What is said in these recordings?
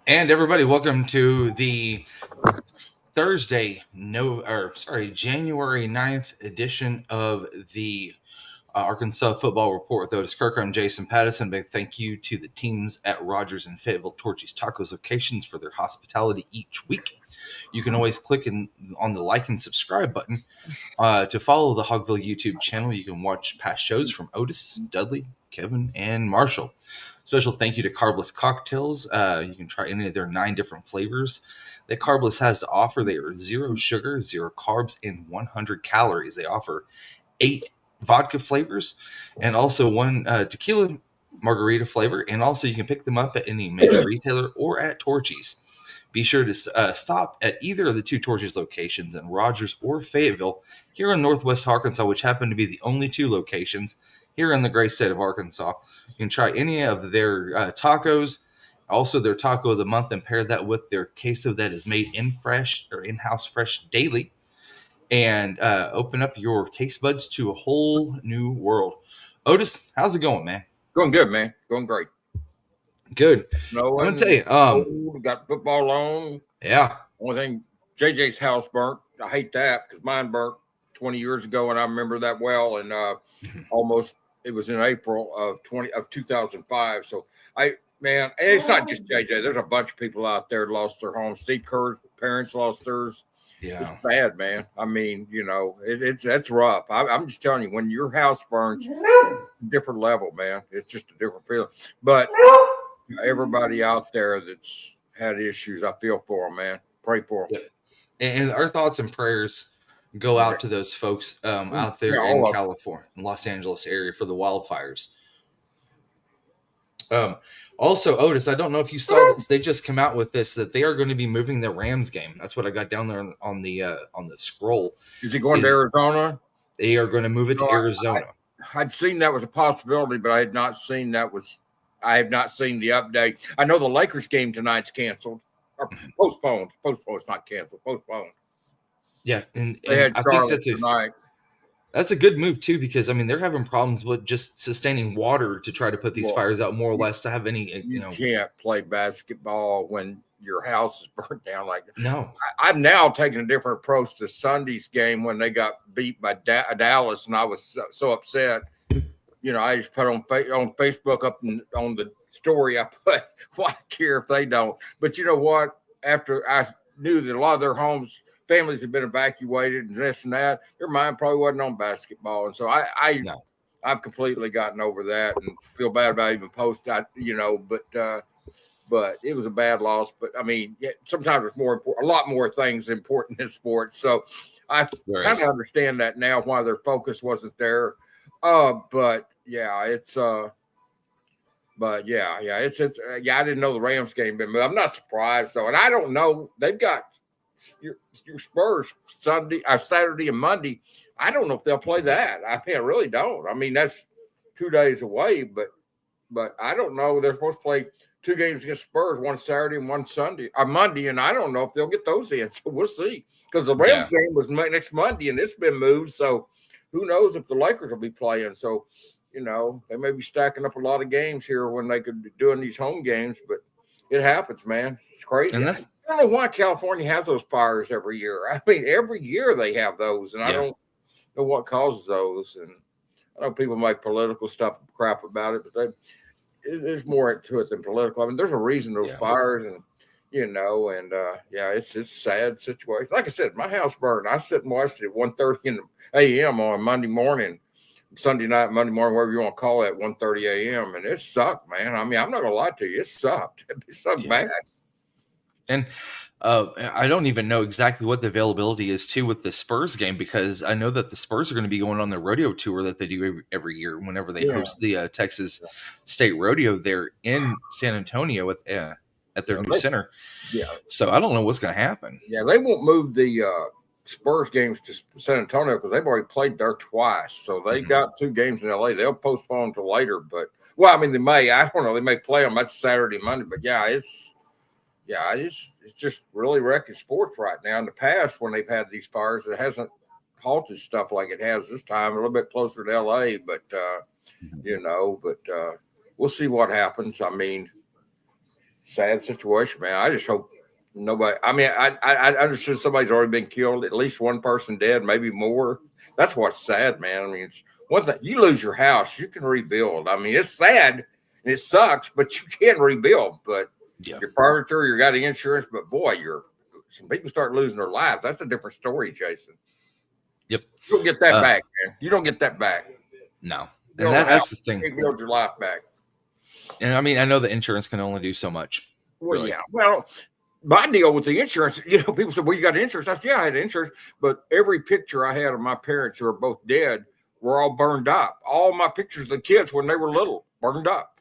And everybody, welcome to the January 9th edition of the Arkansas Football Report with Otis Kirk. I'm Jason Pattison. Big thank you to the teams at Rogers and Fayetteville Torchy's Tacos locations for their hospitality each week. You can always click on the like and subscribe button to follow the Hogville YouTube channel. You can watch past shows from Otis, Dudley, Kevin, and Marshall. Special thank you to Carbless Cocktails. You can try any of their 9 different flavors that Carbless has to offer. They are 0 sugar, 0 carbs, and 100 calories. They offer 8 vodka flavors and also 1 tequila margarita flavor. And also you can pick them up at any major retailer or at Torchy's. Be sure to stop at either of the 2 Torchy's locations in Rogers or Fayetteville here in Northwest Arkansas, which happen to be the only 2 locations here in the great state of Arkansas. You can try any of their tacos, also their taco of the month, and pair that with their queso that is made in-house fresh daily, and open up your taste buds to a whole new world. Otis, how's it going, man? Going good, man. Going great. Good. No I'm one. gonna tell you, We got football on. yeah. Only thing, JJ's house burnt. I hate that because mine burnt 20 years ago, and I remember that well. And almost it was in April of 2005. So man, and it's not just JJ. There's a bunch of people out there that lost their homes. Steve Kerr's parents lost theirs. It's Yeah. bad, man. I mean, that's rough. I'm just telling you, when your house burns, it's a different level, man. It's just a different feeling. But everybody out there that's had issues, I feel for them, man. Pray for them. Yep. And our thoughts and prayers go out to those folks out Yeah, there in all of California, Los Angeles area for the wildfires. Also, Otis, I don't know if you saw this. They just come out with this that they are going to be moving the Rams game. That's what I got down there on the scroll. Is he going to Arizona? They are going to move it to Arizona. I'd seen that was a possibility, but I had not seen that was. I have not seen the update. I know the Lakers game tonight's canceled or postponed. Postponed, not canceled. Postponed. Yeah, and They had I Charlotte think tonight. that's a good move too, because I mean they're having problems with just sustaining water to try to put these fires out, more or less, to have any. You can't play basketball when your house is burnt down like that. No. I've now taken a different approach to Sunday's game when they got beat by Dallas, and I was so upset. I just put on Facebook up on the story. I put, well, I care if they don't. But you know what? After I knew that a lot of their families had been evacuated and this and that, their mind probably wasn't on basketball. And so I've completely gotten over that and feel bad about even posting. But it was a bad loss. But I mean, sometimes it's more important, a lot more things important in sports. So I kind of understand that now, why their focus wasn't there. But yeah, it's I didn't know the Rams game, but I'm not surprised though. And I don't know, they've got your Spurs Saturday and Monday. I don't know if they'll play that. I really don't. I mean, that's 2 days away, but I don't know. They're supposed to play 2 games against Spurs, one Saturday and one Monday, and I don't know if they'll get those in. So we'll see, because the Rams game was next Monday, and it's been moved. So who knows if the Lakers will be playing? So, they may be stacking up a lot of games here when they could be doing these home games, but it happens, man. It's crazy. And I don't know why California has those fires every year. I mean, every year they have those, and I don't know what causes those. And I know people make political crap about it, but there's more to it than political. I mean, there's a reason those fires, and it's a sad situation. Like I said, my house burned. I sit and watched it at 1:30 a.m. on Monday morning, Sunday night, Monday morning, whatever you want to call it, 1:30 a.m. And it sucked, man. I mean, I'm not gonna lie to you, it sucked. It sucked bad. And I don't even know exactly what the availability is too with the Spurs game, because I know that the Spurs are going to be going on their rodeo tour that they do every year whenever they host the Texas State Rodeo there in San Antonio at their new center. Yeah. So I don't know what's going to happen. Yeah, they won't move the Spurs games to San Antonio because they've already played there twice. So they got 2 games in LA. They'll postpone until later. But they may. I don't know. They may play them. That's Saturday, Monday. But it's just really wrecking sports right now. In the past, when they've had these fires, it hasn't halted stuff like it has this time. A little bit closer to LA, but we'll see what happens. I mean, sad situation, man. I just hope nobody. I mean, I understood somebody's already been killed. At least one person dead, maybe more. That's what's sad, man. I mean, it's one thing you lose your house, you can rebuild. I mean, it's sad and it sucks, but you can rebuild. But your furniture, you got the insurance. But boy, some people start losing their lives. That's a different story, Jason. Yep. You don't get that back, man. You don't get that back. No. And that's the thing. You build your life back. And I mean, I know the insurance can only do so much. Well, really. Yeah. Well, my deal with the insurance, people said, well, you got insurance. I said, yeah, I had insurance. But every picture I had of my parents who are both dead were all burned up. All my pictures of the kids when they were little, burned up.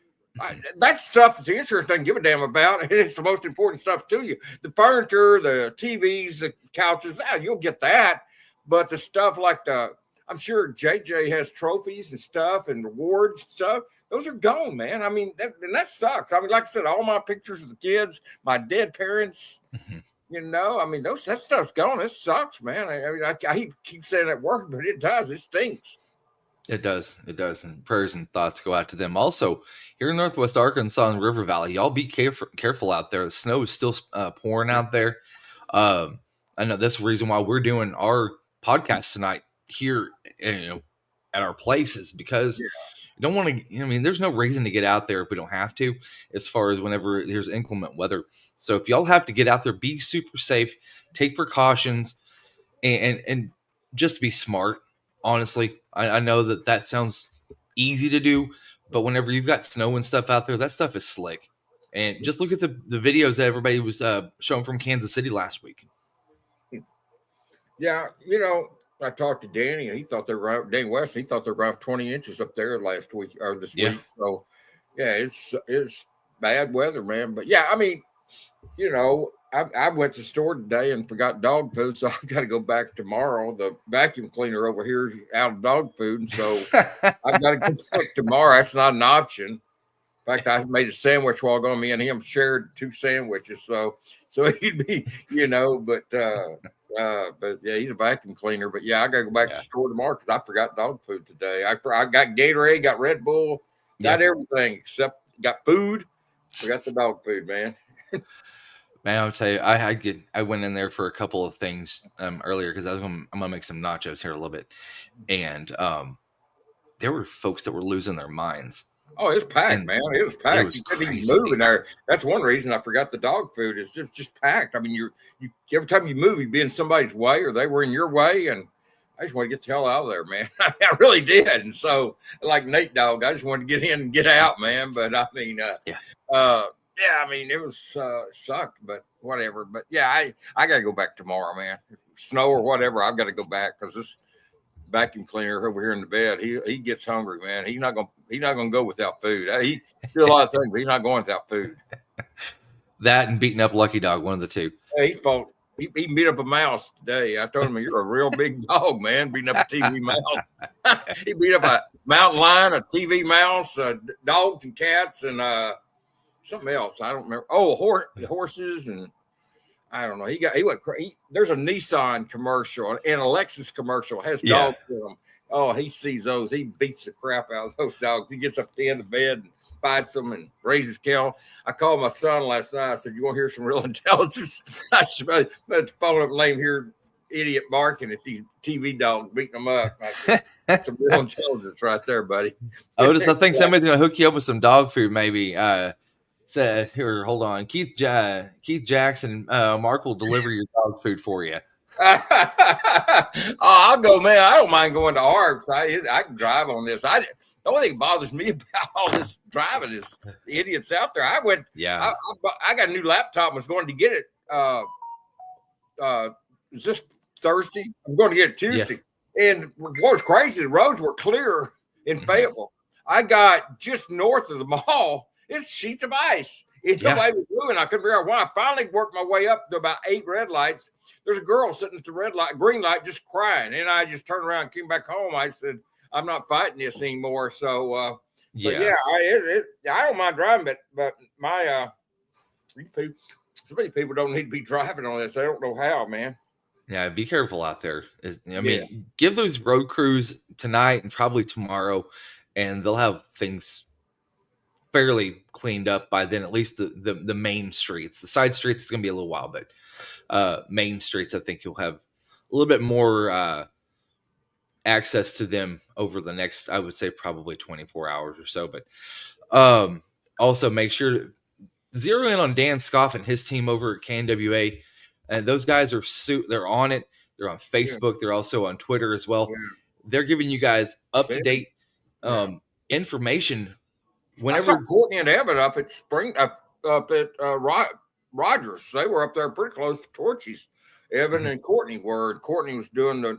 That's stuff that the insurance doesn't give a damn about. And it's the most important stuff to you. The furniture, the TVs, the couches, you'll get that. But the stuff like I'm sure JJ has trophies and stuff and rewards and stuff. Those are gone, man. I mean, that sucks. I mean, like I said, all my pictures of the kids, my dead parents, I mean, that stuff's gone. It sucks, man. I mean, I keep saying that work, but it does. It stinks. It does. It does. And prayers and thoughts go out to them. Also, here in Northwest Arkansas and River Valley, y'all be careful out there. The snow is still pouring out there. I know that's the reason why we're doing our podcast tonight here, at our places, because you don't want to, I mean, there's no reason to get out there if we don't have to, as far as whenever there's inclement weather. So if y'all have to get out there, be super safe, take precautions, and just be smart. Honestly, I know that sounds easy to do, but whenever you've got snow and stuff out there, that stuff is slick. And just look at the videos that everybody was showing from Kansas City last week. Yeah, I talked to Danny, and he thought they were Danny West. He thought they were around 20 inches up there last week or this week. So, yeah, it's bad weather, man. But yeah, I mean, I went to the store today and forgot dog food, so I've got to go back tomorrow. The vacuum cleaner over here is out of dog food, and so I've got to go back tomorrow. That's not an option. In fact, I made a sandwich while ago. Me and him shared 2 sandwiches, so he'd be, but yeah, he's a vacuum cleaner. But yeah, I got to go back to the store tomorrow because I forgot dog food today. I got Gatorade, got Red Bull, got everything except got food. Forgot the dog food, man. Man, I'll tell you, I went in there for a couple of things earlier because I'm gonna make some nachos here a little bit, and there were folks that were losing their minds. Oh, it's packed, man. It was packed. You couldn't even move in there. That's one reason I forgot the dog food. It's just packed. I mean, you every time you move, you'd be in somebody's way or they were in your way, and I just want to get the hell out of there, man. I really did. And so, like Nate Dogg, I just wanted to get in and get out, man. But I mean, I mean, it was sucked, but whatever. But yeah, I got to go back tomorrow, man. Snow or whatever, I've got to go back because this vacuum cleaner over here in the bed, he gets hungry, man. He's not gonna go without food. He do a lot of things, but he's not going without food. That and beating up Lucky Dog, one of the two. He beat up a mouse today. I told him, you're a real big dog, man, beating up a TV mouse. He beat up a mountain lion, a TV mouse, dogs and cats, and something else. I don't remember. Oh, horses, and I don't know. He went crazy. There's a Nissan commercial and a Lexus commercial has dogs in them. Oh, he sees those. He beats the crap out of those dogs. He gets up at the end of the bed and fights them and raises hell. I called my son last night. I said, "You want to hear some real intelligence?" I said, "Follow up lame here, idiot barking at these TV dogs beating them up." I said, that's some real intelligence right there, buddy. Otis, I think somebody's gonna hook you up with some dog food, maybe. Here, hold on. Keith Jackson, Mark will deliver your dog food for you. I'll go, man. I don't mind going to ARBs. I can drive on this. The only thing that bothers me about all this driving is the idiots out there. I went. Yeah. I got a new laptop. I was going to get it. Is this Thursday? I'm going to get it Tuesday. Yeah. And what was crazy, the roads were clear in Fayetteville. I got just north of the mall. It's sheets of ice. Nobody was moving. I couldn't figure out why. I finally worked my way up to about 8 red lights. There's a girl sitting at the green light, just crying. And I just turned around and came back home. I said, I'm not fighting this anymore. So, I don't mind driving, but my so many people don't need to be driving on this. I don't know how, man. Yeah, be careful out there. I mean, give those road crews tonight and probably tomorrow, and they'll have things fairly cleaned up by then. At least the main streets. The side streets is going to be a little while, but main streets, I think you'll have a little bit more access to them over the next, I would say, probably 24 hours or so. But also make sure to zero in on Dan Scoff and his team over at KNWA. And those guys are they're on it. They're on Facebook. They're also on Twitter as well. Yeah. They're giving you guys up to date information. Whenever I saw Courtney and Evan up at Rogers, they were up there pretty close to Torchy's. Evan and Courtney were. Courtney was doing the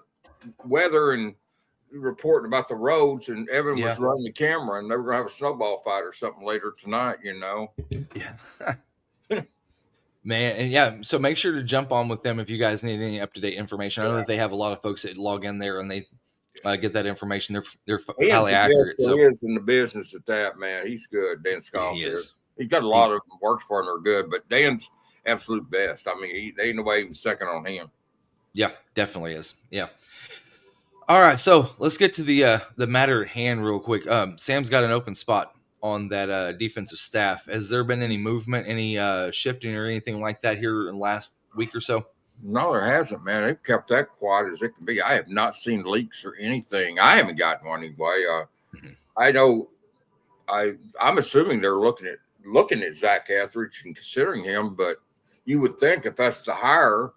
weather and reporting about the roads, and Evan was running the camera, and they were going to have a snowball fight or something later tonight. Yeah. Man, and so make sure to jump on with them if you guys need any up to date information. I know that they have a lot of folks that log in there and they get that information. They're highly accurate. He is in the business at that, man. He's good. Dan Scott is. He's got a lot of them works for him. They're good, but Dan's absolute best. I mean, they ain't nobody even second on him. Yeah, definitely is. Yeah. All right, so let's get to the matter at hand real quick. Sam's got an open spot on that defensive staff. Has there been any movement, any shifting or anything like that here in the last week or so? No, there hasn't, man. They've kept that quiet as it can be. I have not seen leaks or anything. I haven't gotten one anyway. I know. I'm assuming they're looking at Zach Etheridge and considering him, but you would think if that's the hire,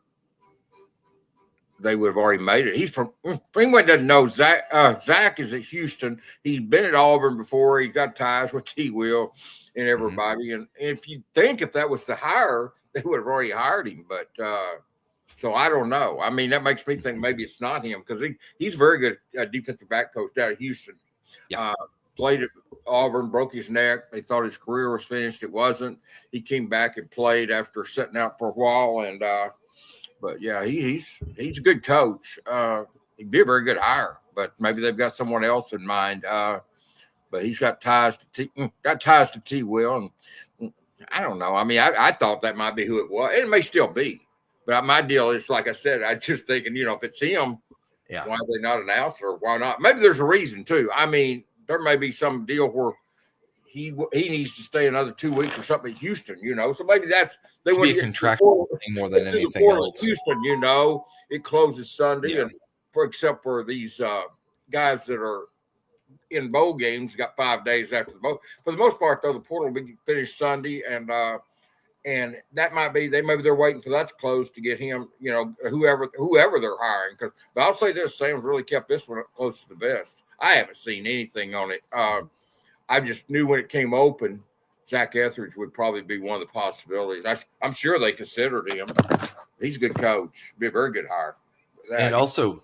they would have already made it. He's from, if anyone doesn't know, Zach is at Houston. He's been at Auburn before. He's got ties with T-Will and everybody. And if you think if that was the hire, they would have already hired him. But so I don't know. I mean, that makes me think maybe it's not him because he's very good defensive back coach down at Houston. Yeah. Played at Auburn, broke his neck. They thought his career was finished. It wasn't. He came back and played after sitting out for a while. And but yeah, he's a good coach. He'd be a very good hire, but maybe they've got someone else in mind. But he's got ties to T-Will, and I don't know. I mean, I thought that might be who it was. It may still be, but my deal is, like I said, I just thinking, if it's him, why are they not announced or why not? Maybe there's a reason too. I mean, there may be some deal where he needs to stay another 2 weeks or something in Houston, So maybe they want to get contractual more than anything else. Houston, it closes Sunday, except for these guys that are in bowl games, got 5 days after the bowl. For the most part, though, the portal will be finished Sunday, and that might be maybe they're waiting for that to close to get him, whoever they're hiring. But I'll say this: Sam's really kept this one up close to the vest. I haven't seen anything on it. I just knew when it came open, Zach Etheridge would probably be one of the possibilities. I'm sure they considered him. He's a good coach. Be a very good hire. And also,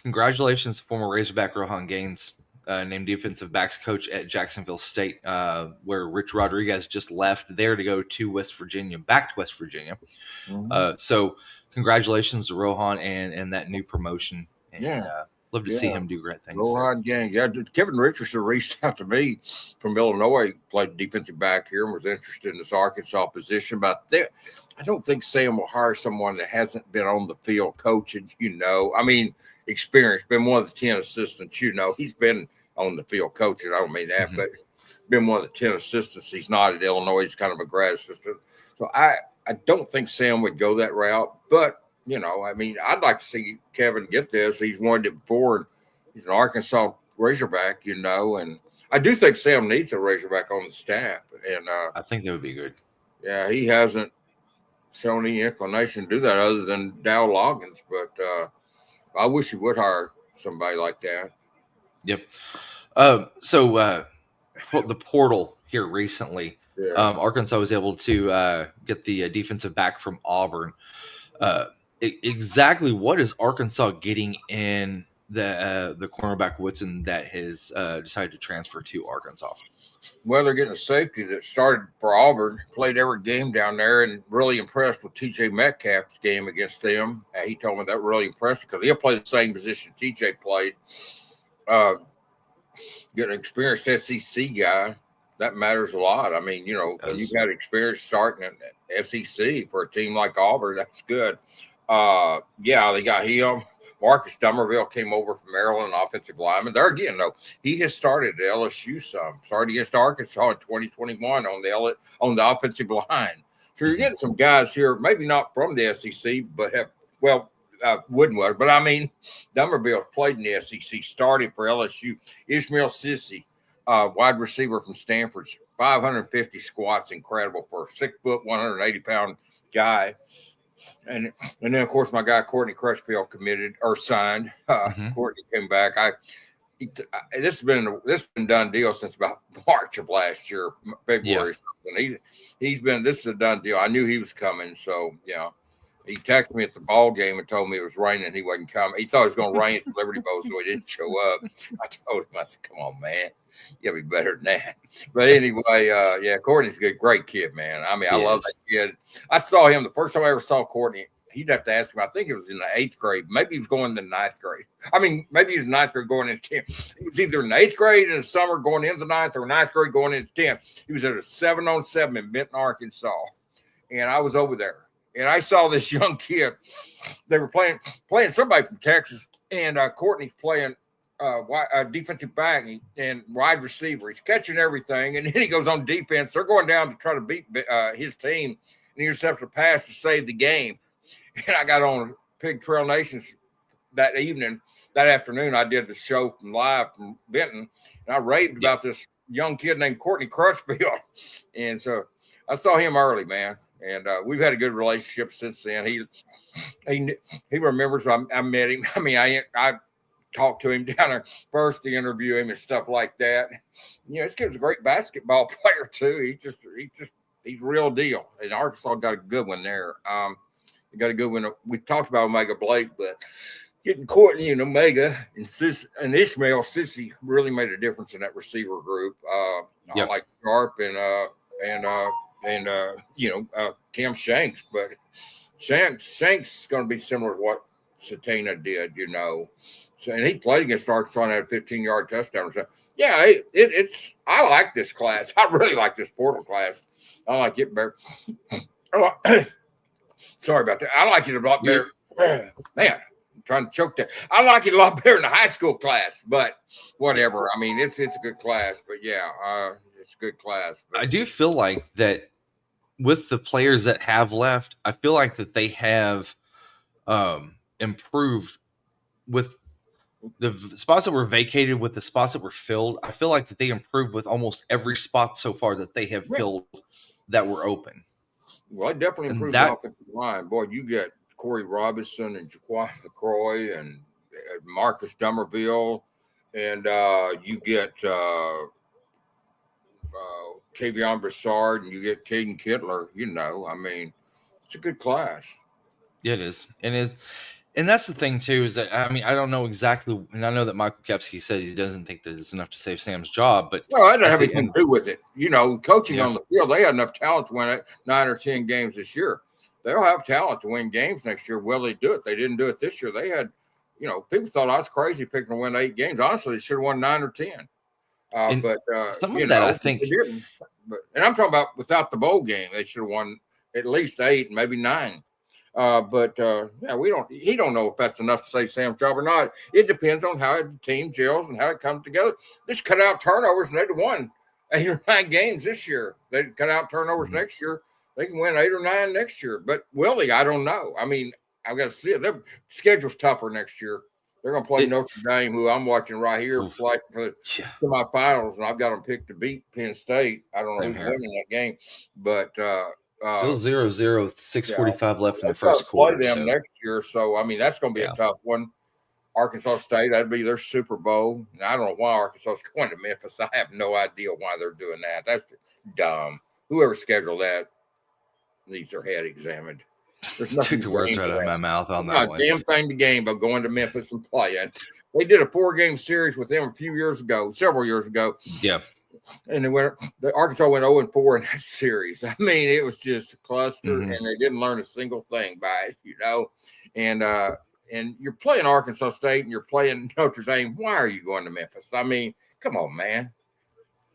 congratulations to former Razorback Rohan Gaines, named defensive backs coach at Jacksonville State, where Rich Rodriguez just left there to go to back to West Virginia. Mm-hmm. So congratulations to Rohan and that new promotion. And, love to see him do great things. Rohan Gaines. Yeah, Kevin Richardson reached out to me from Illinois, played defensive back here and was interested in this Arkansas position. But I don't think Sam will hire someone that hasn't been on the field coaching, I mean, experience, been one of the 10 assistants, he's been on the field coaching. I don't mean that, but been one of the 10 assistants. He's not at Illinois. He's kind of a grad assistant. So I don't think Sam would go that route, but I mean, I'd like to see Kevin get this. He's wanted it before, and he's an Arkansas Razorback, and I do think Sam needs a Razorback on the staff. And I think that would be good. Yeah, he hasn't shown any inclination to do that other than Dow Loggins, but I wish he would hire somebody like that. Yep. So the portal here recently, Arkansas was able to get the defensive back from Auburn. Exactly what is Arkansas getting in the cornerback Woodson that has decided to transfer to Arkansas? Well, they're getting a safety that started for Auburn, played every game down there, and really impressed with TJ Metcalf's game against them. He told me that really impressed because he'll play the same position TJ played. Get an experienced SEC guy, that matters a lot. I mean, when you've got experience starting at SEC for a team like Auburn, that's good. They got him. Marcus Dummerville came over from Maryland, offensive lineman. There again, though, he has started at LSU some. Started against Arkansas in 2021 on the offensive line. So you're getting some guys here, maybe not from the SEC, but Woodenwood. But I mean, Dummerville played in the SEC, started for LSU. Ishmael Sissy, wide receiver from Stanford, 550 squats, incredible for a 6 foot, 180-pound guy. And then of course my guy Courtney Crutchfield committed or signed. Courtney came back. This has been done deal since about March of last year, February. Yeah. He's been, this is a done deal. I knew he was coming, so yeah. He texted me at the ball game and told me it was raining. He wasn't coming. He thought it was going to rain at the Liberty Bowl, so he didn't show up. I told him, I said, "Come on, man, you gotta be better than that." But anyway, yeah, Courtney's a great kid, man. I mean, I love that kid. I saw him the first time I ever saw Courtney. He'd have to ask him. I think it was in the 8th grade. Maybe he was going to the 9th grade. I mean, maybe he was 9th grade going into 10th. He was either in the 8th grade in the summer going into the 9th or 9th grade going into 10th. He was at a 7-on-7 in Benton, Arkansas. And I was over there. And I saw this young kid. They were playing somebody from Texas. And Courtney's playing defensive back and wide receiver. He's catching everything. And then he goes on defense. They're going down to try to beat his team. And he just has to pass to save the game. And I got on Pig Trail Nations that afternoon. I did the show live from Benton, and I raved about this young kid named Courtney Crutchfield. And so I saw him early, man. And we've had a good relationship since then. He remembers I met him. I mean, I talked to him down there first to interview him and stuff like that. You know, this kid's a great basketball player too. He's real deal. And Arkansas got a good one there. Got a good one. We talked about Omega Blake, but getting Courtney and Omega and Ishmael Sissy really made a difference in that receiver group. I like Sharp and Tim Shanks, but Shanks is going to be similar to what Satana did, you know. So, and he played against Arkansas and had a 15-yard touchdown. So, yeah, I like this class. I really like this portal class. I like it better. Sorry about that. I like it a lot better. Man, I'm trying to choke that. I like it a lot better in the high school class, but whatever. I mean, it's a good class, but yeah, it's a good class. But. I do feel like that with the players that have left, I feel like that they have improved with the spots that were vacated, with the spots that were filled. I feel like that they improved with almost every spot so far that they have filled that were open. Well, it definitely improved the offensive line. Boy, you get Corey Robinson and Jaquan McCroy and Marcus Dummerville, and you get Kavion Broussard, and you get Caden Kittler. You know, I mean, it's a good class. It is. And that's the thing, too, is that, I mean, I don't know exactly, and I know that Michael Kepsky said he doesn't think that it's enough to save Sam's job, but... Well, that doesn't have anything to do with it. You know, coaching on the field, they had enough talent to win 9 or 10 games this year. They'll have talent to win games next year. Will they do it? They didn't do it this year. They had, you know, people thought I was crazy picking to win 8 games. Honestly, they should have won 9 or 10. But some of that, I think... They didn't. And I'm talking about without the bowl game. They should have won at least 8, maybe 9. He don't know if that's enough to save Sam's job or not. It depends on how the team gels and how it comes together. Just cut out turnovers and they'd have won 8 or 9 games this year. They'd cut out turnovers next year. They can win 8 or 9 next year. But will they? I don't know. I mean, I've got to see it. Their schedule's tougher next year. They're going to play Notre Dame, who I'm watching right here, play for the semifinals, and I've got them picked to beat Penn State. I don't know who's winning that game, but still 0-0, 6:45 left in the first quarter. Play them next year, so I mean that's going to be a tough one. Arkansas State, that'd be their Super Bowl. And I don't know why Arkansas is going to Memphis. I have no idea why they're doing that. That's dumb. Whoever scheduled that needs their head examined. Took the words right out of my mouth on that one. Damn thing to gain by going to Memphis and playing. They did a 4-game series with them several years ago. Yeah. And Arkansas went 0-4 in that series. I mean, it was just a cluster, and they didn't learn a single thing by it, you know. And you're playing Arkansas State and you're playing Notre Dame. Why are you going to Memphis? I mean, come on, man.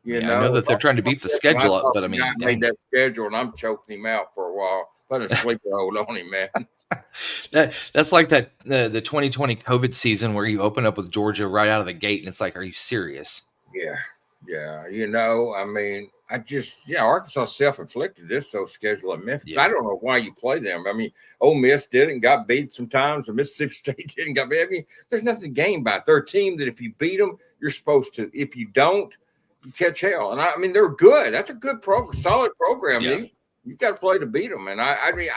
You know, I know that they're trying to beat the schedule up, but I mean, I made that schedule and I'm choking him out for a while. Put a sleeper hold on him, man. That's like that the 2020 COVID season where you open up with Georgia right out of the gate, and it's like, are you serious? Yeah, yeah. I mean, Arkansas self-inflicted this though schedule at Memphis. Yeah. I don't know why you play them. I mean, Ole Miss did and got beat sometimes, and Mississippi State didn't got beat. I mean, there's nothing to gain by it. They're a team that if you beat them, you're supposed to. If you don't, you catch hell. And I mean, they're good. That's a good program, solid program. Yeah. You've got to play to beat them. And I mean,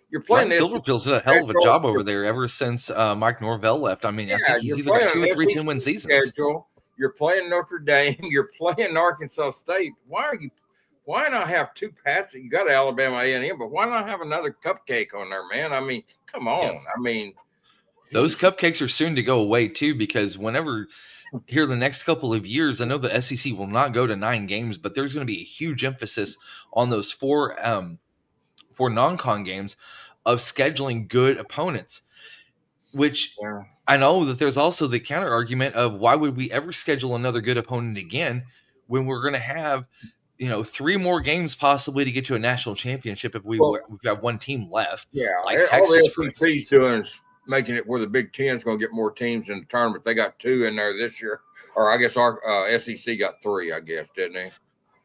you're playing Ryan this. Silverfield's done a hell of a job over there ever since Mike Norvell left. I mean, I think he's either got 2 or 3 10-win seasons. Schedule. You're playing Notre Dame. You're playing Arkansas State. Why not have 2 passes? You got Alabama A&M, but why not have another cupcake on there, man? I mean, come on. Yeah. I mean, those cupcakes are soon to go away too, because whenever here the next couple of years, I know the SEC will not go to 9 games, but there's going to be a huge emphasis on those 4 non-con games of scheduling good opponents, which I know that there's also the counter argument of why would we ever schedule another good opponent again when we're going to have, 3 more games possibly to get to a national championship if we've got 1 team left. Yeah, like Texas, all the SEC's doing is making it where the Big Ten's going to get more teams in the tournament. They got 2 in there this year, or I guess our SEC got 3. I guess didn't they?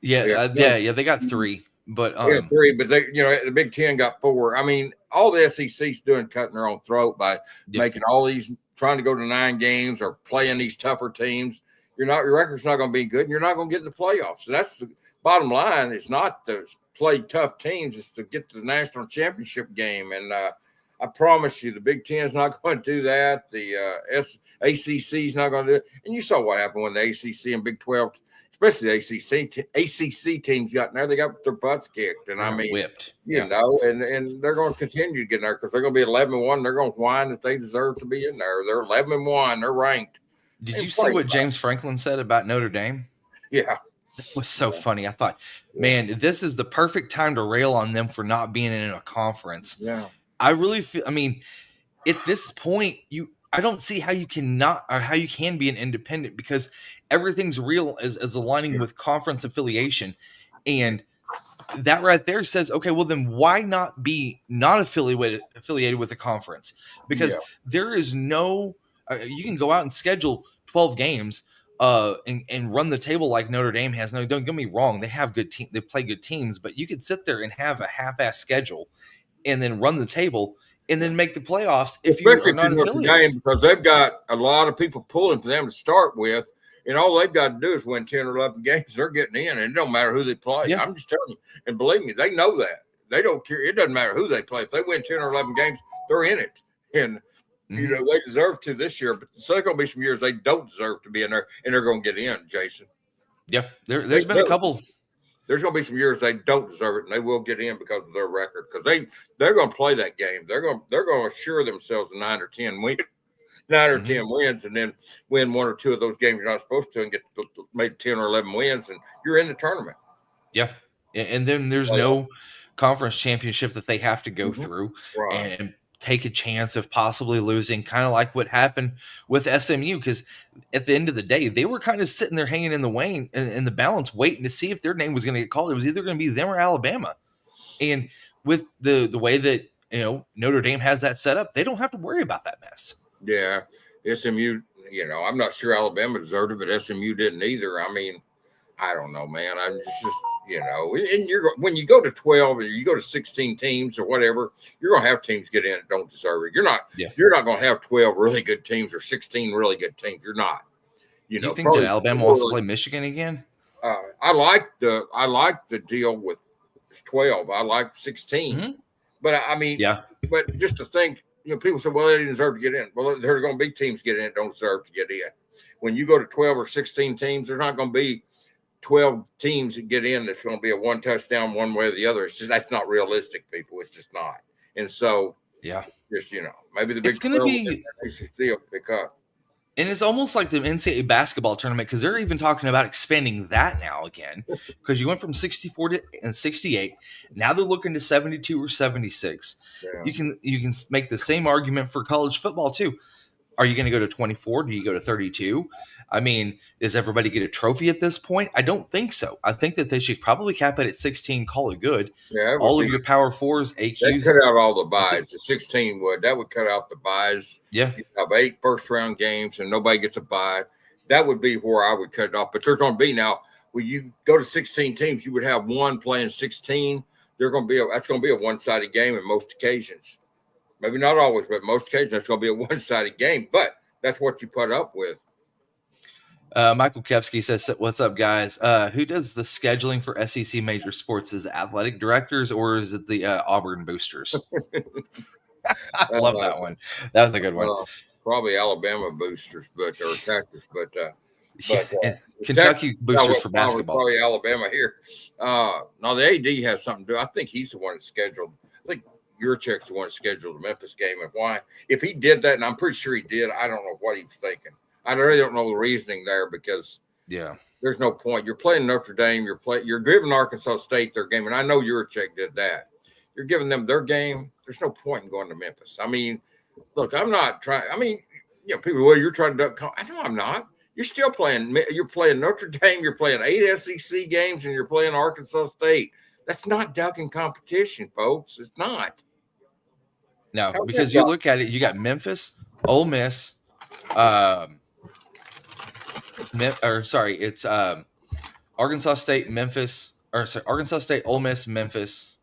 Yeah, they got 3. But 3, but they, the Big Ten got 4. I mean, all the SEC's doing cutting their own throat by making all these trying to go to 9 games or playing these tougher teams. Your record's not going to be good, and you're not going to get in the playoffs. So that's the bottom line. It's not to play tough teams; it's to get to the national championship game. And I promise you, the Big Ten's not going to do that. The ACC's not going to do it. And you saw what happened when the ACC and Big 12. Especially the ACC teams got in there, they got their butts kicked, and I mean, whipped, and they're going to continue to get in there because they're going to be 11-1. They're going to whine that they deserve to be in there. They're 11-1. They're ranked. Did you see what James Franklin said about Notre Dame? Yeah, it was so funny. I thought, man, this is the perfect time to rail on them for not being in a conference. Yeah, I really feel. I mean, at this point, I don't see how you cannot or how you can be an independent because everything's real as aligning with conference affiliation. And that right there says, okay, well then why not be not affiliated with a conference? Because there is no, you can go out and schedule 12 games and run the table like Notre Dame has. No, don't get me wrong. They have good team. They play good teams, but you could sit there and have a half-ass schedule and then run the table and then make the playoffs if you are not affiliated. Because they've got a lot of people pulling for them to start with, and all they've got to do is win 10 or 11 games. They're getting in, and it don't matter who they play. Yeah. I'm just telling you. And believe me, they know that. They don't care. It doesn't matter who they play. If they win 10 or 11 games, they're in it. And, they deserve to this year. But there's going to be some years they don't deserve to be in there, and they're going to get in, Jason. Yeah, there's been a couple. There's going to be some years they don't deserve it, and they will get in because of their record. Because they're going to play that game. They're going to assure themselves a 9 or 10 wins, and then win 1 or 2 of those games you're not supposed to, and get maybe 10 or 11 wins, and you're in the tournament. Yeah, and then there's no conference championship that they have to go through and take a chance of possibly losing, kind of like what happened with SMU, because at the end of the day, they were kind of sitting there hanging in the balance, waiting to see if their name was going to get called. It was either going to be them or Alabama. And with the way that, Notre Dame has that set up, they don't have to worry about that mess. Yeah. SMU, I'm not sure Alabama deserved it, but SMU didn't either. I mean, I don't know, man. I'm just and when you go to 12 or you go to 16 teams or whatever, you're going to have teams get in that don't deserve it. You're not going to have 12 really good teams or 16 really good teams. You're not. Do you think that Alabama wants to play Michigan again? I like the deal with 12. I like 16. But I mean, but just to think, people say, well, they didn't deserve to get in. Well, there are going to be teams get in that don't deserve to get in. When you go to 12 or 16 teams, there's not going to be 12 teams that get in. That's going to be a 1 touchdown one way or the other. It's just, that's not realistic, people. It's just not. And so, just, maybe the Big 12 still pick up. And it's almost like the NCAA basketball tournament, because they're even talking about expanding that now again, because you went from 64 to 68. Now they're looking to 72 or 76. Yeah. You can make the same argument for college football too. Are you going to go to 24? Do you go to 32? I mean, does everybody get a trophy at this point? I don't think so. I think that they should probably cap it at 16, call it good. Yeah, it would All of be. your power fours, That cut AQs. out all the That's it. buys. The 16 would. That would cut out the buys. Yeah. You have 8 first round games and nobody gets a buy. That would be where I would cut it off. But there's going to be now when you go to 16 teams, you would have one playing 16. That's going to be a one-sided game in most occasions. Maybe not always, but most occasions that's going to be a one-sided game. But that's what you put up with. Michael Kevsky says, "What's up, guys? Who does the scheduling for SEC major sports? Is it athletic directors or is it the Auburn boosters?" I love that one. That was a good one. Probably Alabama boosters, or Texas, but Kentucky Texas, boosters for basketball. Probably Alabama here. No, the AD has something to do. I think he's the one that scheduled. I think Yurchek's the one that scheduled the Memphis game. And why? If he did that, and I'm pretty sure he did, I don't know what he was thinking. I really don't know the reasoning there because there's no point. You're playing Notre Dame. You're giving Arkansas State their game, and I know Yurchek did that. You're giving them their game. There's no point in going to Memphis. I mean, look, I'm not trying. I mean, people, well, you're trying to. I know I'm not. You're still playing. You're playing Notre Dame. You're playing 8 SEC games, and you're playing Arkansas State. That's not ducking competition, folks. It's not. No, because you look at it, you got Memphis, Ole Miss, it's Arkansas State, Memphis, Arkansas State, Ole Miss, Memphis,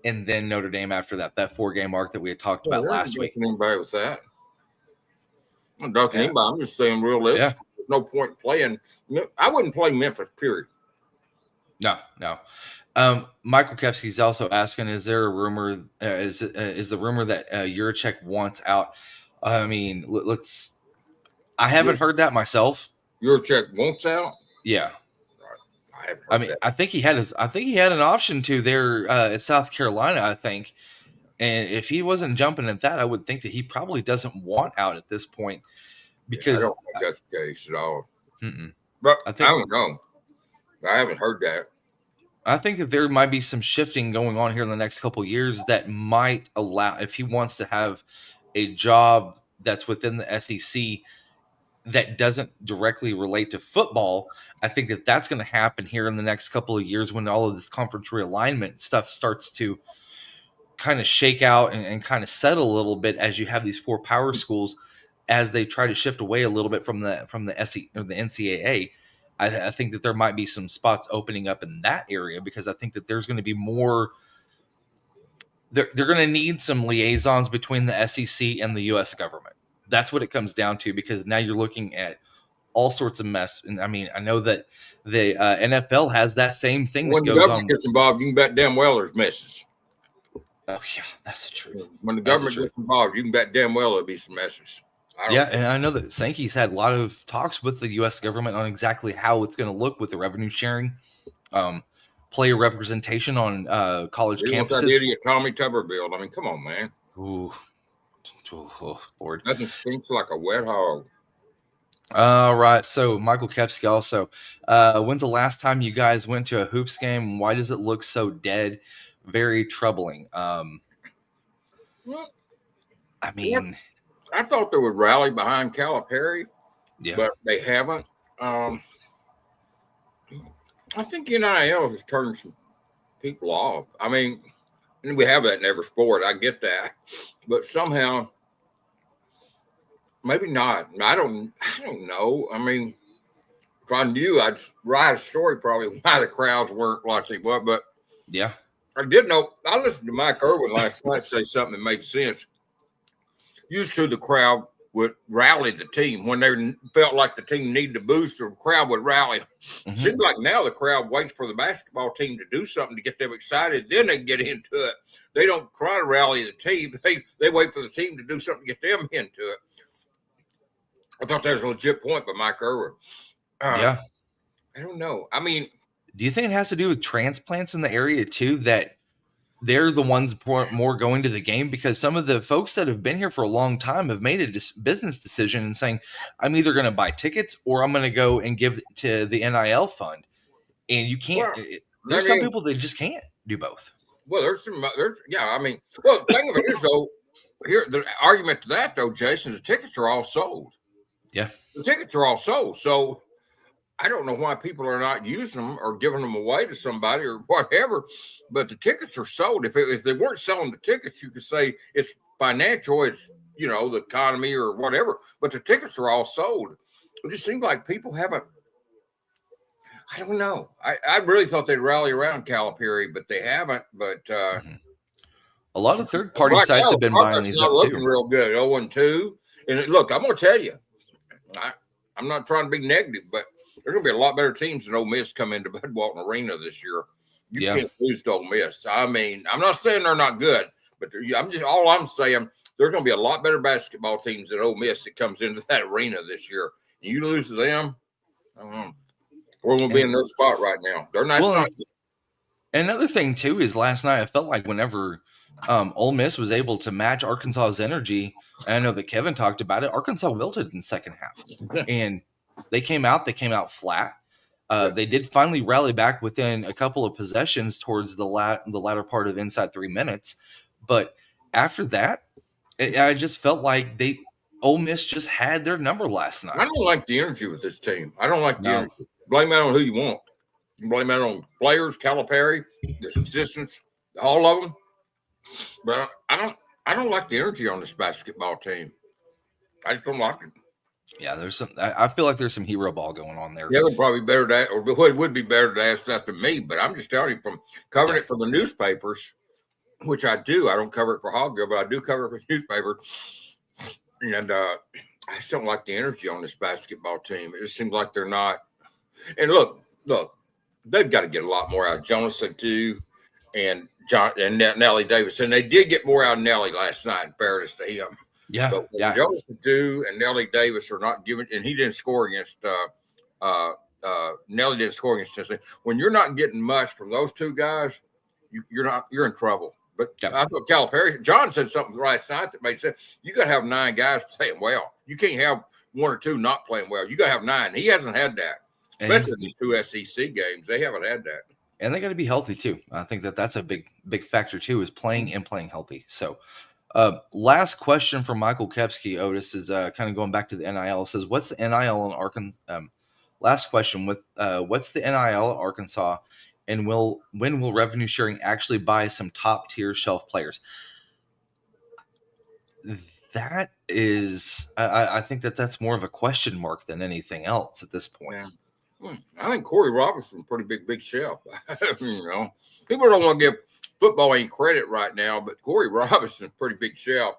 and then Notre Dame after that 4-game arc that we had talked about last week. Anybody with that? I'm not ducking anybody. I'm just saying realistic. Yeah. There's no point playing. I wouldn't play Memphis, period. No. Michael Kepsky's also asking, is there a rumor, is the rumor that Yurchek wants out? I mean, I haven't heard that myself. Yurchek wants out? Yeah. I mean, I think he had an option to there at South Carolina, I think. And if he wasn't jumping at that, I would think that he probably doesn't want out at this point. Because I don't think that's the case at all. But I don't know. I haven't heard that. I think that there might be some shifting going on here in the next couple of years that might allow, if he wants to have a job that's within the SEC that doesn't directly relate to football, I think that that's going to happen here in the next couple of years when all of this conference realignment stuff starts to kind of shake out and kind of settle a little bit as you have these 4 power schools as they try to shift away a little bit from the SEC or the NCAA. I think that there might be some spots opening up in that area because I think that there's going to be more. They're going to need some liaisons between the SEC and the U.S. government. That's what it comes down to because now you're looking at all sorts of mess. And I mean, I know that the NFL has that same thing when that goes on. When the government gets involved, you can bet damn well there's messes. Oh, yeah, that's the truth. When the government gets involved, you can bet damn well there'll be some messes. And I know that Sankey's had a lot of talks with the U.S. government on exactly how it's going to look with the revenue sharing, player representation on college campuses. That idiot Tommy Tuberville. I mean, come on, man. Ooh, Lord. Nothing stinks like a wet hog. All right. So Michael Kepsky also, when's the last time you guys went to a hoops game? Why does it look so dead? Very troubling. I mean, I thought they would rally behind Calipari, yeah, but they haven't. I think NIL has turned some people off. I mean, and we have that in every sport. I get that, but somehow, maybe not. I don't know. I mean, if I knew, I'd write a story probably why the crowds weren't like they were. But yeah, I did know. I listened to Mike Irwin last night say something that made sense. Usually the crowd would rally the team when they felt like the team needed a boost. The crowd would rally. Mm-hmm. Seems like now the crowd waits for the basketball team to do something to get them excited. Then they get into it. They don't try to rally the team. They wait for the team to do something to get them into it. I thought that was a legit point by Mike Irwin. Yeah. I don't know. I mean, do you think it has to do with transplants in the area too, that they're the ones more going to the game? Because some of the folks that have been here for a long time have made a business decision and saying, I'm either going to buy tickets or I'm going to go and give to the NIL fund. And you can't, there's some people that just can't do both. Well, I mean, the thing of it is though, Here, the argument to that, though, Jason, the tickets are all sold. Yeah. The tickets are all sold. So I don't know why people are not using them or giving them away to somebody or whatever, but the tickets are sold. If they weren't selling the tickets, you could say it's financial, it's, the economy or whatever, but the tickets are all sold. It just seems like people haven't. I don't know. I really thought they'd rally around Calipari, but they haven't. But a lot of third-party right sites now, have been buying these not up looking too. real good. 0-2, and look, I'm going to tell you, I'm not trying to be negative, but there's going to be a lot better teams than Ole Miss come into Bud Walton Arena this year. You can't lose to Ole Miss. I mean, I'm not saying they're not good, but I'm saying there's going to be a lot better basketball teams than Ole Miss that comes into that arena this year. And you lose to them, I don't know. We're going to be in their spot right now. They're not. Well, another thing too is last night I felt like whenever Ole Miss was able to match Arkansas's energy, and I know that Kevin talked about it, Arkansas wilted in the second half, and they came out flat. They did finally rally back within a couple of possessions towards the latter part of inside 3 minutes, but after that, I just felt like Ole Miss just had their number last night. I don't like the energy with this team. I don't like the energy. Blame that on who you want. You blame that on players, Calipari, the assistants, all of them. But I don't like the energy on this basketball team. I just don't like it. Yeah, I feel like there's some hero ball going on there. Yeah, probably better to, or it would be better to ask that to me. But I'm just telling you from covering it for the newspapers, which I do. I don't cover it for Hog, but I do cover it for newspapers. And I just don't like the energy on this basketball team. It just seems like they're not. And look, they've got to get a lot more out of Jonas too, and Nelly Davis. And they did get more out of Nelly last night, in fairness to him. Yeah, but Jonas and Nelly Davis are not giving, and he didn't score against Nelly didn't score against Tennessee. When you're not getting much from those two guys, you're in trouble. But I thought Calipari, John said something last night that made sense. You got to have 9 guys playing well. You can't have 1 or 2 not playing well. You got to have 9. He hasn't had that, especially in these 2 SEC games. They haven't had that. And they got to be healthy too. I think that's a big factor too, is playing healthy. So, last question from Michael Kepsky, Otis, is kind of going back to the NIL. It says, what's the NIL in Arkansas? Last question, what's the NIL at Arkansas? And when will revenue sharing actually buy some top tier shelf players? That is, I think that's more of a question mark than anything else at this point. Yeah. I think Corey Robinson's pretty big shelf. People don't want to give football any credit right now, but Corey Robinson's pretty big shelf.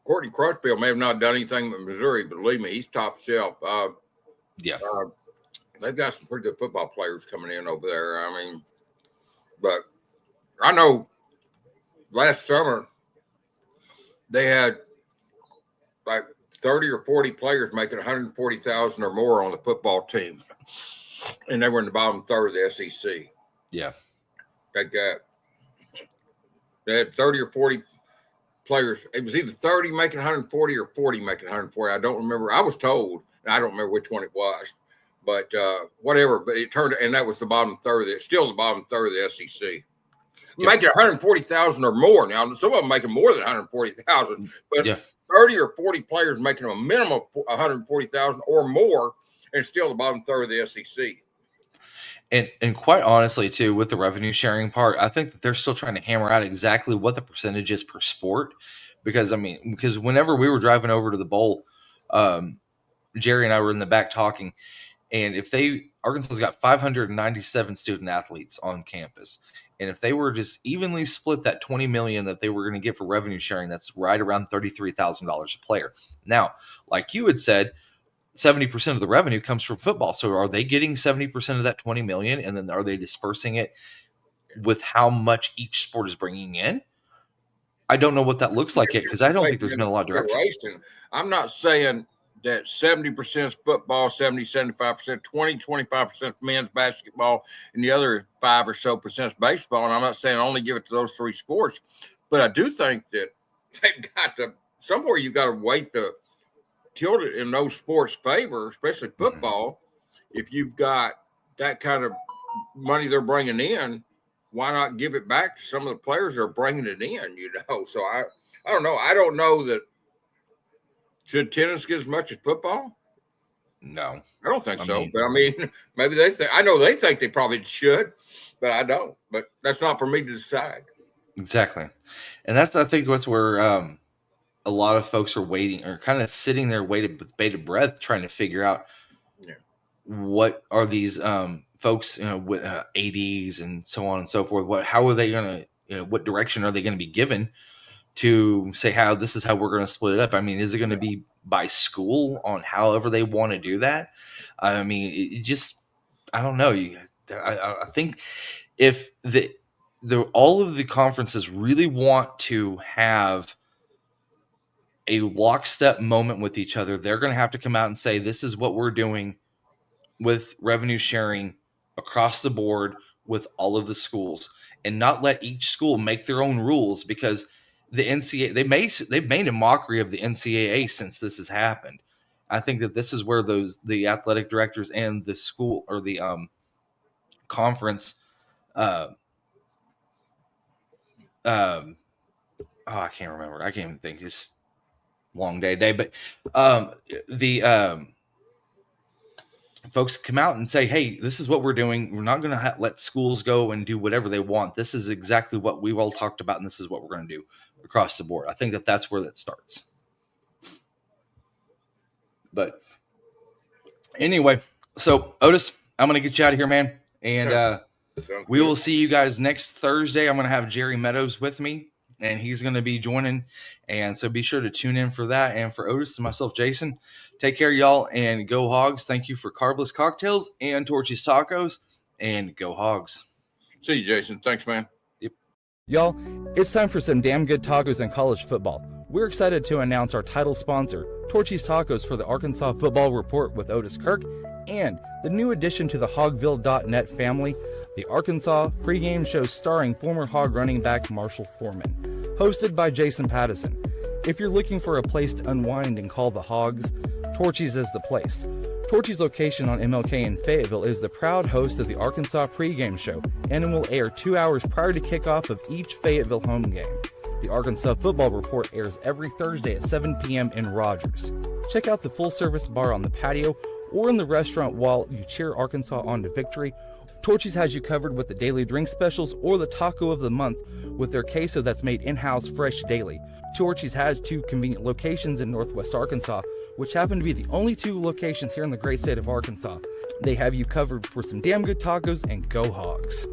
Courtney Crutchfield may have not done anything with Missouri, but believe me, he's top shelf. They've got some pretty good football players coming in over there. I mean, but I know last summer they had like 30 or 40 players making $140,000 or more on the football team, and they were in the bottom third of the SEC. Yeah, they had 30 or 40 players. It was either 30 making 140 or 40 making 140. I don't remember. I was told, and I don't remember which one it was. But whatever. But it turned, and that was the bottom third of it. Still the bottom third of the SEC. Making 140,000 or more. Now, some of them making more than 140,000, but 30 or 40 players making a minimum of 140,000 or more, and still the bottom third of the SEC. And quite honestly, too, with the revenue sharing part, I think that they're still trying to hammer out exactly what the percentage is per sport. Because whenever we were driving over to the bowl, Jerry and I were in the back talking. And Arkansas's got 597 student athletes on campus. And if they were just evenly split that $20 million that they were going to get for revenue sharing, that's right around $33,000 a player. Now, like you had said, 70% of the revenue comes from football. So are they getting 70% of that $20 million? And then are they dispersing it with how much each sport is bringing in? I don't know what that looks like yet, because I don't think there's been a lot of direction. I'm not saying that 70% is football, 75%, 25% men's basketball, and the other 5 or so percent is baseball. And I'm not saying only give it to those 3 sports, but I do think that they've got to, somewhere you've got to weight the tilt it in those sports' favor, especially football. If you've got that kind of money they're bringing in, why not give it back to some of the players that are bringing it in? So I don't know. I don't know that should tennis get as much as football. No, I don't think so. But I mean, maybe they think. I know they think they probably should, but I don't. But that's not for me to decide. Exactly, and I think that's where a lot of folks are waiting, or kind of sitting there, with bated breath, trying to figure out what are these folks, with ADs and so on and so forth. How are they going to, what direction are they going to be given to say how this is how we're going to split it up? I mean, is it going to be by school on however they want to do that? I mean, it just, I don't know. I think if all of the conferences really want to have a lockstep moment with each other, they're going to have to come out and say, this is what we're doing with revenue sharing across the board with all of the schools, and not let each school make their own rules, because the NCAA, they've made a mockery of the NCAA since this has happened. I think that this is where the athletic directors and the school, or the conference, I can't remember. I can't even think. It's long day, but the folks come out and say, hey, this is what we're doing. We're not going to let schools go and do whatever they want. This is exactly what we've all talked about, and this is what we're going to do across the board. I think that that's where that starts. But anyway, so Otis, I'm going to get you out of here, man. And we will see you guys next Thursday. I'm going to have Jerry Meadows with me, and he's going to be joining. And so be sure to tune in for that. And for Otis and myself, Jason, take care, y'all, and go Hogs. Thank you for Carbless Cocktails and Torchy's Tacos, and go Hogs. See you, Jason. Thanks, man. Yep. Y'all, it's time for some damn good tacos in college football. We're excited to announce our title sponsor, Torchy's Tacos, for the Arkansas Football Report with Otis Kirk, and the new addition to the Hogville.net family, the Arkansas pregame show starring former Hog running back Marshall Foreman, hosted by Jason Pattison. If you're looking for a place to unwind and call the Hogs, Torchy's is the place. Torchy's location on MLK in Fayetteville is the proud host of the Arkansas pregame show, and it will air 2 hours prior to kickoff of each Fayetteville home game. The Arkansas Football Report airs every Thursday at 7 p.m. in Rogers. Check out the full-service bar on the patio or in the restaurant while you cheer Arkansas on to victory. Torchy's has you covered with the daily drink specials or the taco of the month with their queso that's made in-house fresh daily. Torchy's has 2 convenient locations in Northwest Arkansas, which happen to be the only 2 locations here in the great state of Arkansas. They have you covered for some damn good tacos, and go Hogs.